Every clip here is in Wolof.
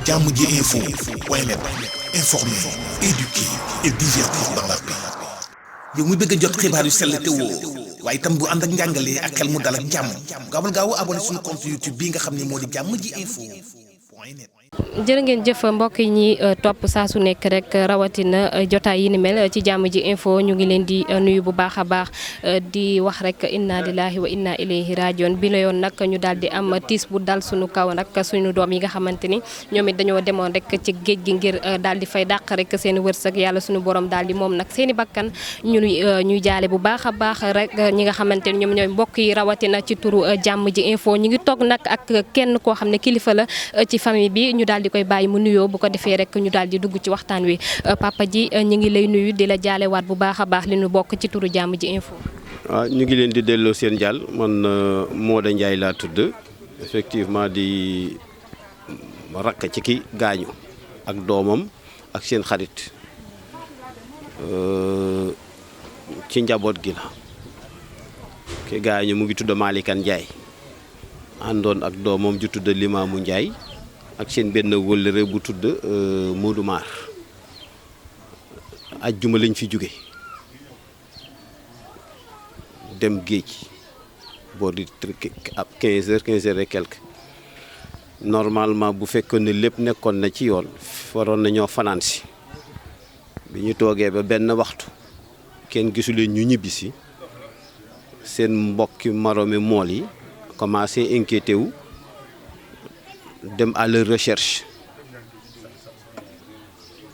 jàmm ji info point net, informer, éduquer et divertir dans la paix. yow mi bëgg a jot xibaar yu sell te woo waaye itam bu ànd ak njàngalee ak xel mu dal ak jàmm gaawal gaaw abonné suñu compte YouTube bii nga xam ne moo di jàmm ji info point net. jërë ngeen jëf mbokk yi ñi topp saa su nekk rek rawatina jotaay yi ni mel ci jàmm ji info ñu ngi leen di nuyu bu baax a baax di wax rek inna lillahi wa inna ilayhi rajiun bi la yoon nag ñu daal di am tiis bu dal suñu kaw nag suñu doom yi nga xamante ni ñoom it dañoo demoon rek ci géej gi ngir daal di fay dàq rek seen wërsëg yàlla suñu borom daal di moom nag seen i bakkan ñuy jaale bu baax a baax rek ñi nga xamante ni ñoom ñooy mbokk yi rawatina ci turu jàmm ji info ñu ngi toog nag ak kenn koo xam ne kilifa la ci famille bi ñu daal di koy bàyyi mu nuyoo bu ko defee rek ñu daal di dugg ci waxtaan wi papa ji ñu ngi lay nuyu di la jaalewaat bu baax a baax li ñu bokk ci turu jàmm ji info. waaw ñu ngi leen di delloo seen jàll man Modou Ndiaye laa tudd effectivement di rakk ci ki gaañu ak doomam ak seen xarit ci njaboot gi la ki gaañu mu ngi tudd Malikan Ndiaye àndoon ak doomam ju tudd Limaamu Ndiaye ak seen benn wëllëre bu tudd Modou Mar ajjuma lañ fi jóge dem géej boo di ab 15 heures et quelque normalement bu fekkoon ne lépp nekkoon na ci yoon waroon na ñoo fanaan si bi ñu toogee ba benn waxtu kenn gisuleen ñu ñibbisi seen mbokki maroomi mool yi commencé inquiété wu dem à leur recherche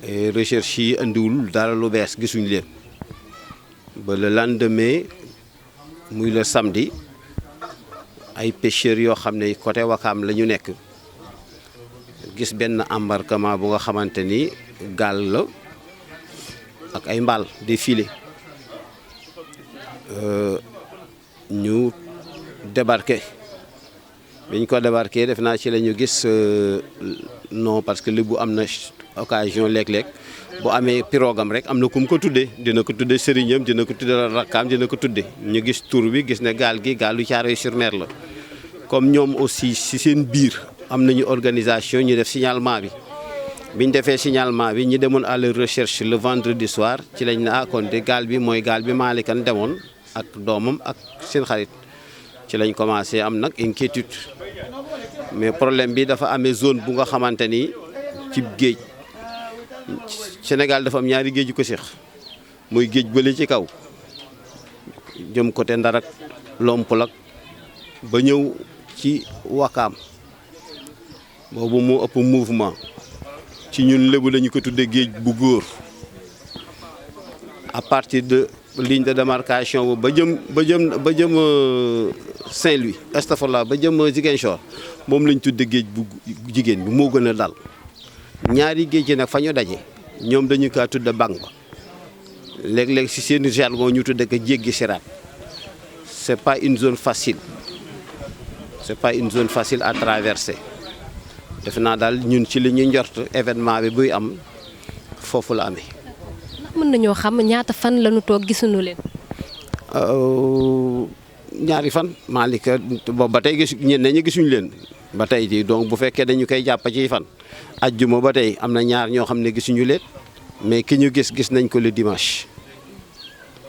et recherche yi indiwul dara lu bees gisuñ leen ba le lendemain muy le samedi ay pêcheurs yoo xam ne côté Wakaam la ñu nekk gis benn embarquement bu nga xamante ni gaal la ak ay mbaal des filets ñu débarqué. biñ ko débarqué def naa ci la ñu gis non parce que li bu am na occasion léeg-léeg bu amee pirogam rek am na ku mu ko tuddee dina ko tuddee sëriñam dina ko tuddee rakkaam dina ko tuddee ñu gis tur bi gis ne gaal gi gaalu Thiaroye-sur-Mer la comme ñoom aussi ci seen biir am nañu organisation ñu def signalement bi biñ defee signalement bi ñu demoon à la recherche le vendredi soir ci lañ ne kon de gaal bi mooy gaal bi Malikan demoon ak doomam ak seen xarit ci lañ commencé am nag inquiétude mais problème bi dafa amee zone bu nga xamante ni ci géej Sénégal dafa am ñaari géej yu ko séq muy géej bële ci kaw jëm côté Ndarak Lompulak ba ñëw ci Wakaam boobu moo ëpp mouvement ci ñun lébu lañu ko tuddee géej bu góor à partir de ligne de démarcation ba jëm Saint-Louis astafurlah ba jëm Ziguinchor moom lañ tudde géej bu jigéen bi moo gën a dal ñaari géej yi nag fa ñu daje ñoom dañu kaa tudde bang ba léeg-léeg si seen jargon ñu tudde ko jéggi siraat c'est pas une zone facile à traverser def naa daal ñun ci li ñu njort événement bi buy am foofu la amee. mën nañoo xam ñaata fan lañu toog gisuñu leen. ñaari fan Malika boobu ba tey ñenn ñi gisuñu leen ba tey jii donc bu fekkee dañu koy jàpp ci fan ajjuma ba tey am na ñaar ñoo xam ne gisuñu leen mais ki ñu gis nañ ko le dimanche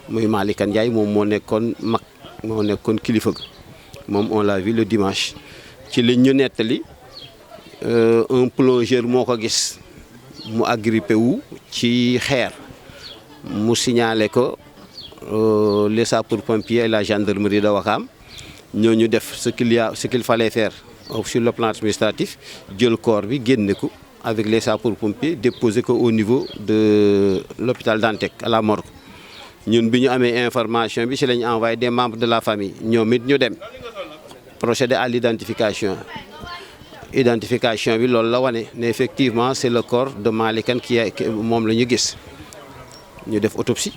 muy Malikan Ndiaye moom moo nekkoon mag moo nekkoon kilifa ga moom on l'a vu le dimanche ci liñ ñu nettali un plongeur moo ko gis mu agrippé wu ci xeer mu signalé ko les sapeurs-pompiers et la gendarmerie de Wakam ñooñu def ce qu'il fallait faire sur le plan administratif jël corps bi génne ko avec les sapeurs-pompiers déposer ko au niveau de l'hôpital Dantec à la morgue ñun bi ñu amee information bi ci lañu envoyé des membres de la famille ñoom it ñu dem procéder à identification bi loolu la wane ne effectivement c'est le corps de Malikan qui moom la ñu gis ñu def autopsie.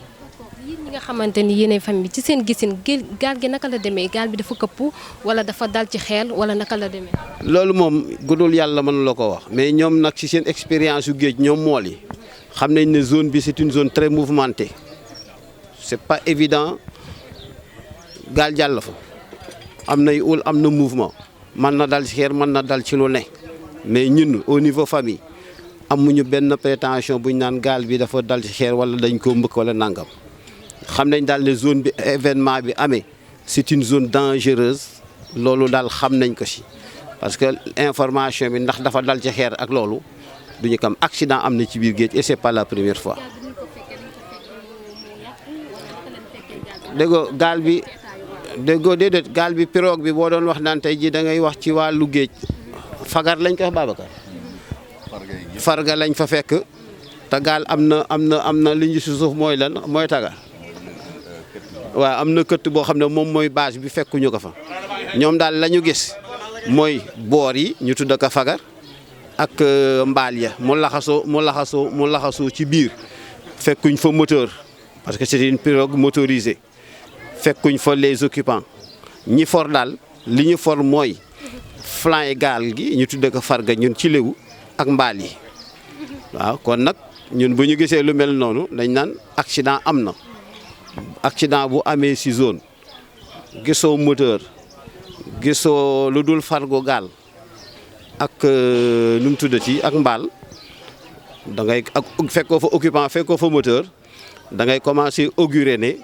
nga xamante ni yéenay famille bi ci seen gisin gaal gi naka la demee gaal bi dafa këpp wala dafa dal ci xeel wala naka la demee. loolu moom gudul yàlla mën la ko wax mais ñoom nag ci seen expérience yu géej ñoom mool yi xam nañ ne zone bi c'est une zone très mouvementée c'est pas évident gaal jàll fa am nay ul am na mouvement mën na dal ci xeer mën na dal ci lu ne mais ñun au niveau famille amuñu benn prétention bu ñu naan gaal bi dafa dal ci xeer wala dañ koo mbëkk wala nangam xam nañ daal ne zone bi événement bi amee c'est une zone dangereuse loolu daal xam nañ ko ci parce que information bi ndax dafa dal ci xeer ak loolu duñu kam accident am na ci biir géej et c'est pas la première fois. déggoo gaal bi déedéet gaal bi pirogue bi boo doon wax naan tey jii da ngay wax ci wàllu géej fagar lañ ko wax Babacar. farga lañ fa fekk te gaal am na li ñu si suuf mooy lan mooy tagar waaw am na këtt boo xam ne moom mooy base bi fekkuñu ko fa ñoom daal la ñu gis mooy boor yi ñu tudd ko fagar ak mbaal ya mu laxasoo ci biir fekkuñ fa moteur parce que c'est une pirogue motorisée fekkuñ fa les occupants ñi for daal li ñu for mooy flanc yi gaal gi ñu tudd ko farga ñun ci léwu ak mbaal yi waaw kon nag ñun bu ñu gisee lu mel noonu dañ naan accident am na accident bu amee ci zone gisoo moteur gisoo lu dul fargo gaal ak nu mu tuddati ak mbaal da ngay ak fekkoo fa occupant fekkoo fa moteur da ngay commencer augurer ne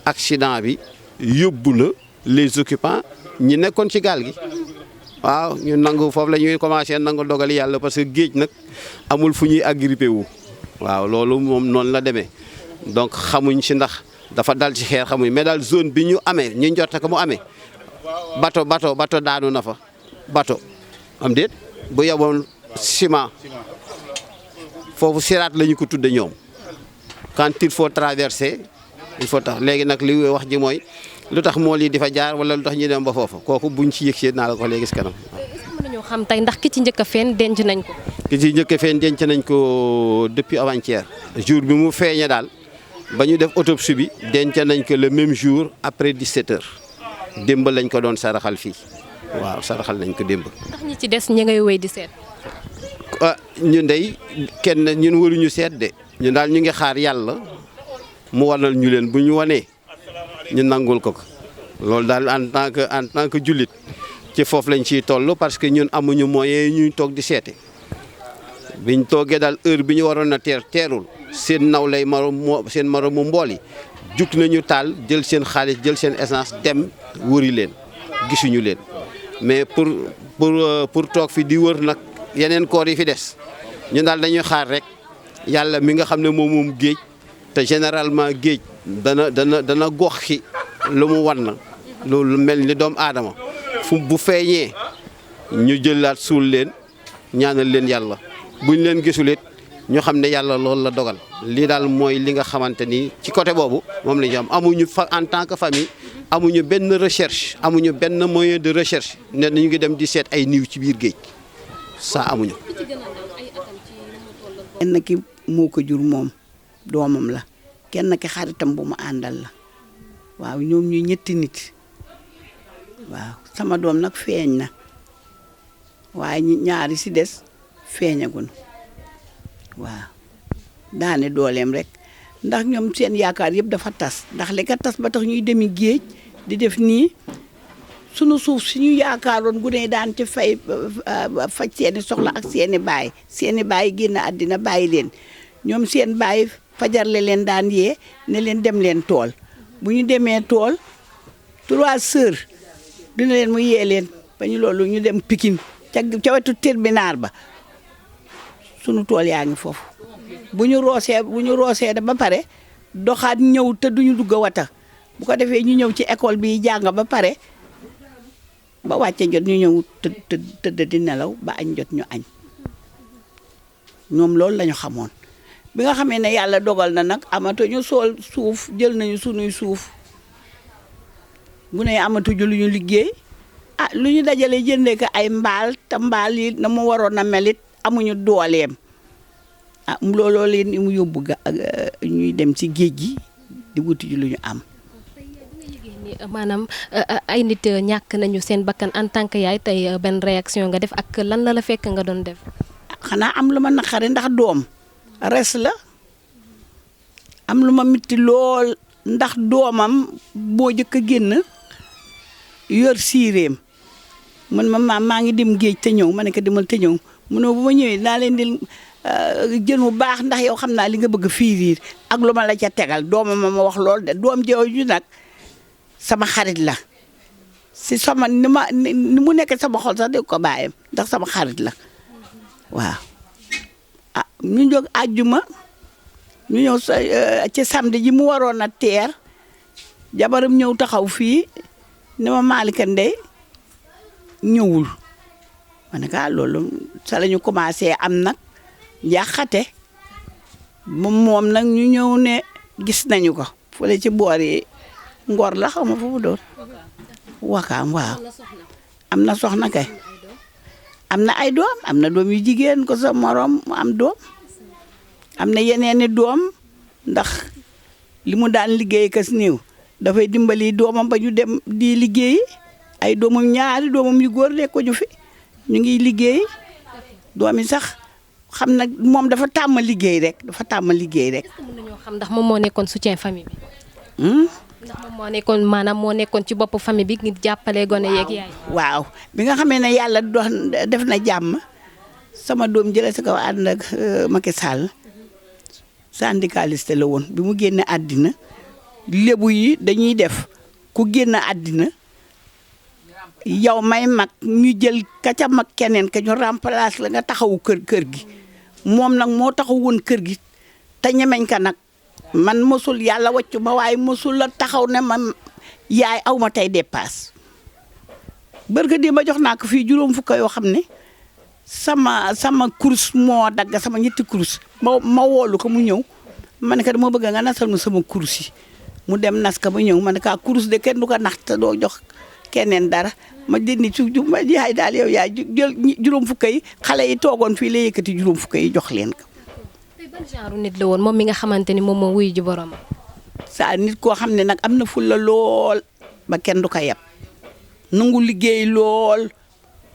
accident bi yóbbu na les occupants ñi nekkoon ci gaal gi. waaw ñu nangu foofu la ñuy commencé nangu dogali yàlla parce que géej nag amul fu ñuy agrippé wu waaw loolu moom noonu la demee donc xamuñ ci ndax dafa dal ci xeer xamuñ mais daal zone bi ñu amee ñu njort ko mu amee bato daanu na fa bato am déet bu yeboon ciment foofu siraat la ñu ko tudde ñoom quand il faut traverser il faut tax léegi nag li wax ji mooy lu tax mool yi di fa jaar wala lu tax ñu dem ba foofa kooku buñ ci yëg naa la ko léegi si kanam. est-ce que mën nañoo xam tey ndax ki ci njëkk a feeñ denc nañ ko. ki ci njëkk a feeñ denc nañ ko depuis avant-hier jour bi mu feeñee daal ba ñu def autopsie bi denc nañ ko le même jour après 17h démb lañ ko doon saraxal fii waaw saraxal nañ ko démb. ndax ñi ci des ñi ngay wéy di seet. ah ñun day kenn ñun waruñu seet de ñun daal ñu ngi xaar yàlla mu wanal ñu leen bu ñu wanee. ñu nangul ko loolu daal en tant que jullit ci foofu lañ ciy toll parce que ñun amuñu moyen ñuy toog di seete biñ toogee daal heure bi ñu waroon a teerul seen naw lay seen moromu mbool yi jug nañu taal jël seen xaalis jël seen essence dem wëri leen gisuñu leen mais pour toog fi di wër nag yeneen koor yi fi des ñun daal dañuy xaar rek yàlla mi nga xam ne moom géej te généralement géej dana goxi lu mu wan na loolu mel ni doomu aadama fu bu feeñee ñu jëlaat suul leen ñaanal leen yàlla buñ leen gisulit ñu xam ne yàlla loolu la dogal lii daal mooy li nga xamante ni ci côté boobu moom la ñu am amuñu en tant que famille amuñu benn recherche amuñu benn moyen de recherche ne ñu ngi dem di seet ay niiw ci biir géej ça amuñu. kenn ki moo ko jur moom doomam la kenn ki xaritam bu mu àndal la waaw ñoom ñu ñetti nit waaw sama doom nag feeñ na waaye ñaari si des feeñaguñu waaw daane dooleem rek ndax ñoom seen yaakaar yëpp dafa tas ndax li ka tas ba tax ñuy demi géej di def nii sunu suuf si ñu yaakaaroon gu ne daan ci fay faj seeni soxla ak seeni baay génn àddina bàyyi leen ñoom seen baay fajarle leen daan yee ne leen dem leen tool bu ñu demee tool 3 heures dina leen mu yee leen ba ñu loolu ñu dem Pikine ca wetu terminal ba sunu tool yaa ngi foofu bu ñu roosee da ba pare doxaat ñëw te duñu dugg a wata bu ko defee ñu ñëw ci école bi jàng ba pare ba wàcce jot ñu ñëw tëdd di nelaw ba añ jot ñu añ ñoom loolu lañu xamoon bi nga xamee ne yàlla dogal na nag amatuñu sool suuf jël nañu sunuy suuf bu ne amatuñu lu ñu liggéey lu ñu dajale jëndee ko ay mbaal te mbaal yi na mu waroon a melit amuñu dooleem looloo leen mu yóbbu ñuy dem ci géej gi di wuti ji lu ñu am. maanaam ay nit ñàkk nañu seen bakkan en tant que yaay tey benn réaction nga def ak lan la fekk nga doon def. xanaa am lu ma naqari ndax doom res la am lu ma mitti lool ndax doomam boo jëkk a génn yor siireem man ma maam maa ngi dem géej te ñëw ma ne ko demal te ñëw mu ne bu ma ñëwee naa leen di jën bu baax ndax yow xam naa li nga bëgg fiiriir ak lu ma la ca tegal doomam ma wax loolu de doom jooju nag sama xarit la si sama ni mu nekk sama xol sax dégg ko bàyyam ndax sama xarit la waaw. ah ñu jóg àjjuma ñu ñëw ci samedi ji mu waroon a teer jabaram ñëw taxaw fii ni ma Malika Ndeye ñëwul ma ne ko loolu sa la ñu commencé am nag yàqate moom nag ñu ñëw ne gis nañu ko fële ci boor yi Ngor la xaw ma foofu doon Wakaam waaw am na soxna kay am na ay doom am na doom yu jigéen ko sa morom mu am doom am na yeneeni doom ndax li mu daan liggéey kas néew dafay dimbali doomam ba ñu dem di liggéeyi ay doomam ñaari doomam yu góor nekkuñu fi ñu ngi liggéey doom yi sax xam na moom dafa tàmm liggéey rek dafa tàmm liggéey rek. mën nañoo xam ndax moom moo nekkoon soutien famille bi. ndax moom moo nekkoon maanaam moo nekkoon ci bopp famille bi ngir jàppale gone yeeg yaay. waaw bi nga xamee ne yàlla def na jàmm sama doom jëlee si kaw ànd ak Macky Sall syndicaliste la woon bi mu génne àddina lébu yi dañuy def ku génn àddina yow may mag ñu jël ka ca mag keneen ka ñu remplace la nga taxawu kër gi moom nag moo taxaw woon kër gi te ñemeñ ka nag man mosul yàlla wàccu ma waaye mosul la taxaw ne ma yaay aw ma tey dépasse bërga di ma jox naa ko fii juróom fukk yoo xam ne sama course moo dagg sama ñetti course ma woolu ko mu ñëw ma ne ko dama bëgg nga nasal ma sama course yi mu dem nas ka ba ñëw ma ne ko course de kenn du ko nax te doo jox keneen dara ma dindi ci ma yaay daal yow yaay jël juróom fukk yi xale yi toogoon fii la yëkkati juróom fukk yi jox leen ko. tey ban genre nit la woon moom mi nga xamante ni moom moo wuyu ji borom. saa nit koo xam ne nag am na fulla lool ba kenn du ko yab nangu liggéey lool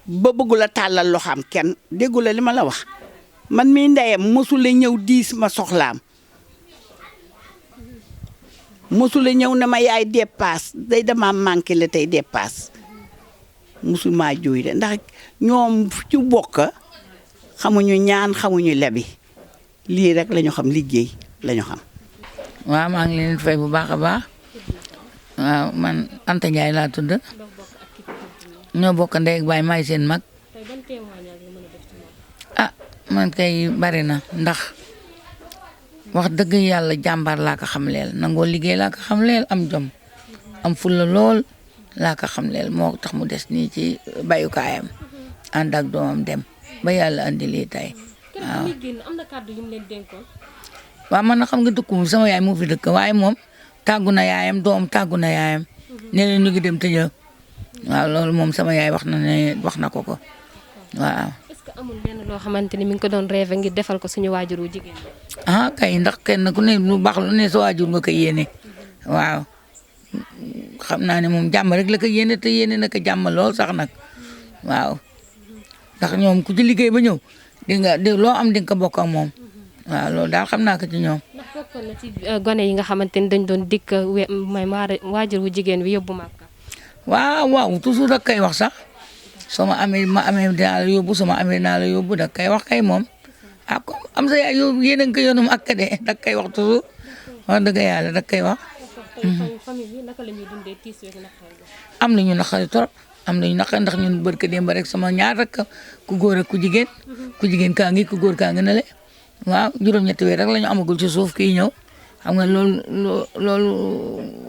ba bëggu la tàllal loxaam kenn déggu la li ma la wax man mii ndeyam mosula ñëw diis ma soxlaam mosula ñëw ne ma yaay dépasse day dama manqué la tey dépasse mosul maa jooy de ndax ñoom ci bokk xamuñu ñaan xamuñu lebi lii rek la ñu xam liggéey la ñu xam. waaw maa ngi leen di fay bu baax a baax waaw man Anta Ndiaye laa tudd ñoo bokk ndey ak baay maay seen mag ah man kay bari na ndax wax dëgg yàlla jàmbaar laa ko xam leel nangoo liggéey laa ko xam leel am jom am fulla lool laa ko xam leel moo tax mu des nii ci bayukaayam ànd ak doomam dem ba yàlla andi lii tey waaw. waaw man na xam nga dëkku sama yaay moo fi dëkk waaye moom tàggu na yaayam doom tàggu na yaayam ne leen ñu ngi dem te ñëw waaw loolu moom sama yaay wax na ko ko waaw. est-ce que amul lenn loo xamante ni mi ngi ko doon rêvé ngir defal ko suñu waajur wu jigéen ah kay ndax kenn ku ne lu baax lu ne sa waajur nga ko yéene waaw xam naa ne moom jàmm rek la ko yéene te yéene na ko jàmm lool sax nag waaw ndax ñoom ku ci liggéey ba ñëw di loo am di nga ko bokk ak moom. waaw loolu daal xam naa ko ci ñoom. ndax bokkoon na ci gone yi nga xamante ni dañ doon dikk may waajur wu jigéen wi yóbbu Màkka. waaw toujours da kay wax sax soo ma amee dinaa la yóbbu soo ma amee dinaa la yóbbu da kay wax kay moom ah comme am sa yaay yow yéen a ngi ko yoonu Màkka de da kay wax toujours wax dëgg yàlla da kay wax. famille bi naka la ñuy dundee tiis weeg naqari. am nañu naqari trop am nañu naqari ndax ñun barke démb rek sama ñaar rek ku góor ak ku jigéen kaa ngi ku góor kaa ngi na le waaw juróom-ñetti weer rek la ñu amagul ci suuf kii ñëw xam nga loolu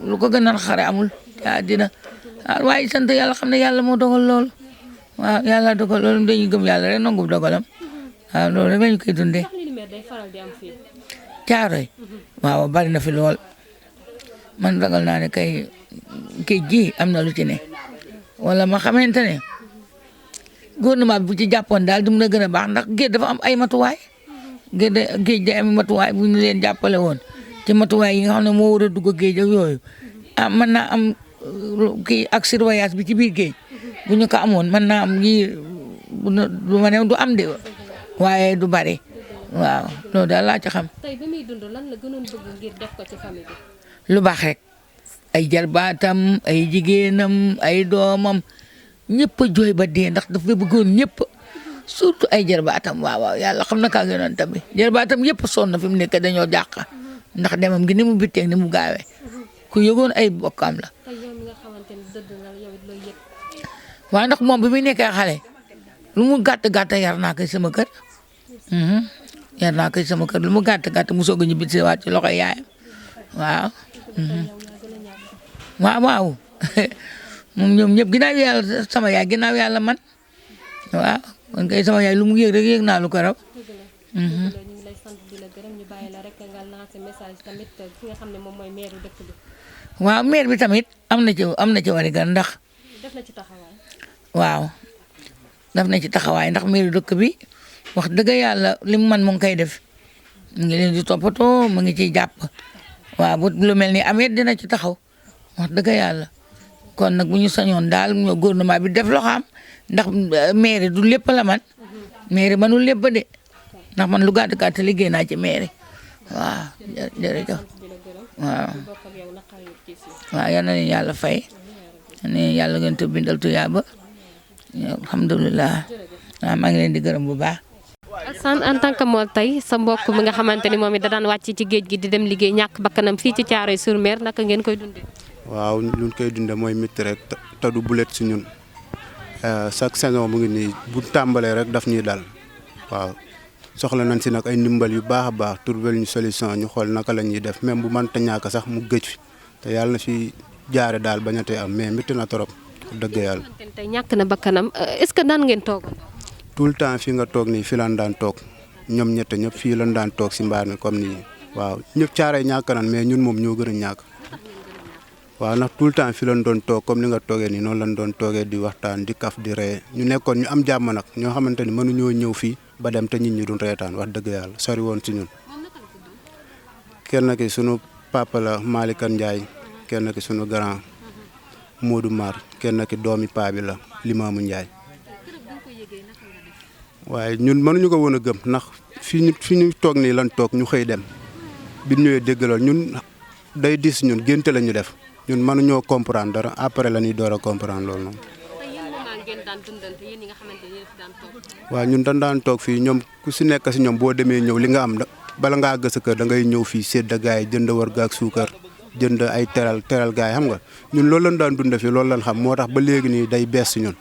lu ko gën a xare amul yaa dina waaye sant yàlla xam ne yàlla moo dogal loolu waaw yàlla dogal loolu dañuy gëm yàlla rek nangu dogalam waaw loolu rek la ñu koy dundee. Caaroy waaw bari na fi lool man ragal naa ne kay ji am na lu ci ne wala ma xamante ne gouvernement bi bu ci jàppoon daal du mun a gën a baax ndax géej dafa am ay matuwaay. géej day am matuwaay bu ñu leen jàppale woon ci matuwaay yi nga xam ne moo war a dugg géej ak yooyu ah mën naa am kii ak surveillance bi ci biir géej bu ñu ko amoon mën naa am yii du ma ne du am de waaye du bari waaw loolu daal laa ci xam. tey ba muy dund lan la gënoon bëgg ngir def ko ci famille bi. lu baax rek ay jarbaatam ay jigéenam ay doomam ñëpp a jooy ba dee ndax dafa bëggoon ñëpp surtout ay jarbaatam waaw yàlla xam na kaa yonent bi jarbaatam yëpp sonn na fi mu nekk dañoo jàq ndax demam gi ni mu bitteeg ni mu gaawee ku yëgoon ay bokkam la. waaw ndax moom bi muy nekkee xale lu mu gàtt yar naa koy sama kër yar naa koy sama kër lu mu gàtt mu soog a ñibbi si waat ci loxoy yaayam waaw. waaw moom ñoom ñëpp ginnaaw yàlla sama yaay ginnaaw yàlla man waaw man kay sama yaay lu mu yëg rek yëg naa lu ko raw. waaw maire bi tamit am na ci warigar ndax. waaw def na ci taxawaay ndax maire dëkk bi wax dëgg yàlla li mu man mu ngi koy def mu ngi leen di toppatoo mu ngi ciy jàpp waaw bu lu mel ni amee dina ci taxaw wax dëgg yàlla kon nag bu ñu sañoon daal gouvernement bi def loxaam ndax maire du lépp la man maire manul lépp de ndax man lu gàtt liggéey naa ci maire waaw jërëjëf waaw yal na leen yàlla fay ne yàlla ngeen te bindal tuyaaba alhamdulilah waaw maa ngi leen di gërëm bu baax. Assane en tant que Mor tey sa mbokk mi nga xamante ni moom it da daan wàcc ci géej gi di dem liggéey ñàkk bakkanam fii ci Thiaroye-sur-Mer naka ngeen koy dundee. waaw ñun koy dundee mooy métti rek te du bulet si ñun chaque saison mu ngi nii bu tàmbalee rek daf ñuy dal waaw soxla nañ si nag ay ndimbal yu baax a baax trouver ñu solution ñu xool naka la ñuy def même bu mënta ñàkk sax mu gëj fi te yàlla na fi jaare daal bañatee am mais métti na trop dëgg yàlla. tey ñàkk na bakkanam est-ce que daan ngeen toog. tout le temps fii nga toog nii fii lan daan toog ñoom ñëpp fii lan daan toog si mbaar mi comme nii waaw ñëpp caare ñàkk nan mais ñun moom ñoo gën a ñàkk waaw ndax tout le temps fii lan doon toog comme ni nga toogee nii noonu lan doon toogee di waxtaan di kaf di ree ñu nekkoon ñu am jàmm nag ñoo xamante ni mënuñoo ñëw fii ba dem te nit ñi duñ reetaan wax dëgg yàlla sori woon si ñun kenn ki sunu papa la Malikan Ndiaye kenn ki sunu grand Modou Mar kenn ki doomi paa bi la Limaamu Ndiaye waaye ñun mënuñu ko woon a gëm ndax fi ñu toog nii lan toog ñu xëy dem bi ñëwee déggaloon ñun day dis ñun génte la ñu def ñun mënuñoo comprendre dara après la ñuy door a comprendre loolu noonu. waaw ñun dañ daan toog fii ñoom ku si nekk si ñoom boo demee ñëw li nga am bala ngaa gës a kër da ngay ñëw fii sédd gaay yi jënd warga ak suukar jënd ay teral gaay yi xam nga ñun loolu lañ daan dund fii loolu lañ xam moo tax ba léegi nii day bees si ñun.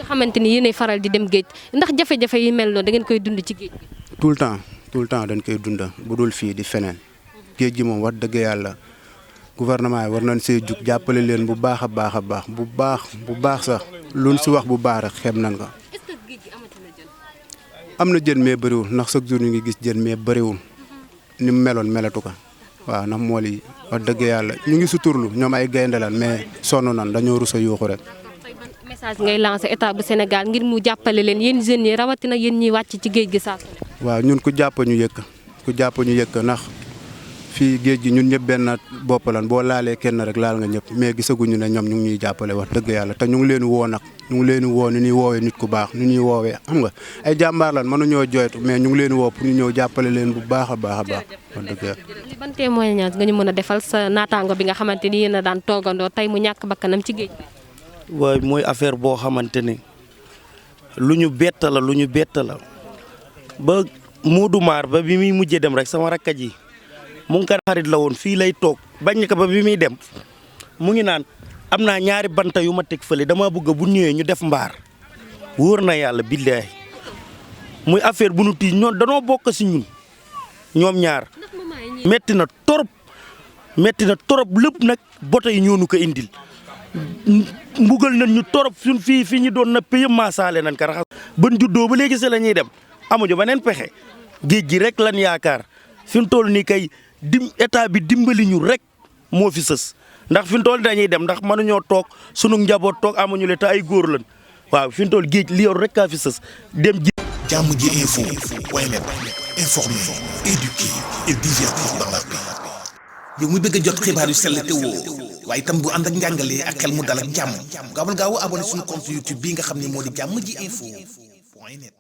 xamante ni yéenay faral di dem géej ndax jafe-jafe yi mel noonu da ngeen koy dund ci géej gi. tout le temps dañ koy dund bu dul fii di feneen géej gi moom wax dëgg yàlla gouvernement yi war nañ see jug jàppale leen bu baax a baax bu baax sax luñ si wax bu baax rek xeeb nañ ko. est-ce que géej gi amati na jën. am na jën mais bëriwul ndax chaque jour ñu ngi gis jën mais bëriwul ni mu meloon melatu ko waaw ndax mool yi wax dëgg yàlla ñu ngi suturlu ñoom ay gaynde lan mais sonn nan dañoo rus a yuuxu rek. message ngay lancé état bu Sénégal ngir mu jàppale leen yéen jeunes yi rawatina yéen ñiy wàcc ci géej gi saa su ne. waaw ñun ku jàpp ñu yëkk ndax fii géej gi ñun ñëpp benn bopp lan boo laalee kenn rek laal nga ñëpp mais gisaguñu ne ñoom ñu ngi ñuy jàppale wax dëgg yàlla te ñu ngi leen woo nag ñu ngi leen woo ni ñuy woowee nit ku baax ni ñuy woowee xam nga ay jàmbaar lan mënuñoo joytu mais ñu ngi leen woo pour ñu ñëw jàppale leen bu baax a baax wax dëgg yàlla. ban témoignage nga ñu mën a defal sa naataango bi nga xamante ni yéen a daan toogandoo tey mu ñàkk bakkanam ci géej gi. waaye mooy affaire boo xamante ne lu ñu bett la ba Modou Maar ba bi muy mujjee dem rek sama rakka ji mu ngi ko xarit la woon fii lay toog bañ ko ba bi muy dem mu ngi naan am naa ñaari banta yu ma teg fële dama bëgg bu ñëwee ñu def mbaar wóor na yàlla billaahi muy affaire bu nu tii ñoom danoo bokk si ñun ñoom ñaar metti na torop lépp nag boto yi ñoo nu ko indil. mbugal nañ ñu torop suñ fii ñu doon nappe yëpp maasaale nañ ko raxas ban juddoo ba léegi si la ñuy dem amuñu beneen pexe géej gi rek lan yaakaar fi mu toll nii kay état bi dimbali ñu rek moo fi sës ndax fi mu toll dañuy dem ndax mënuñoo toog sunu njaboot toog amuñu le te ay góor lañ waaw fi mu toll géej li yor rek kaa fi sës dem ji. jàmm ji info point net informer, éduquer et divertir dans la paix. yow mi bëgg a jot xibaar yu sell te woo waaye itam bu ànd ak njàngalee ak xel mu dal ak jàmm gaawal gaaw abonné suñu compte YouTube bii nga xam ne moo di jàmm ji info point net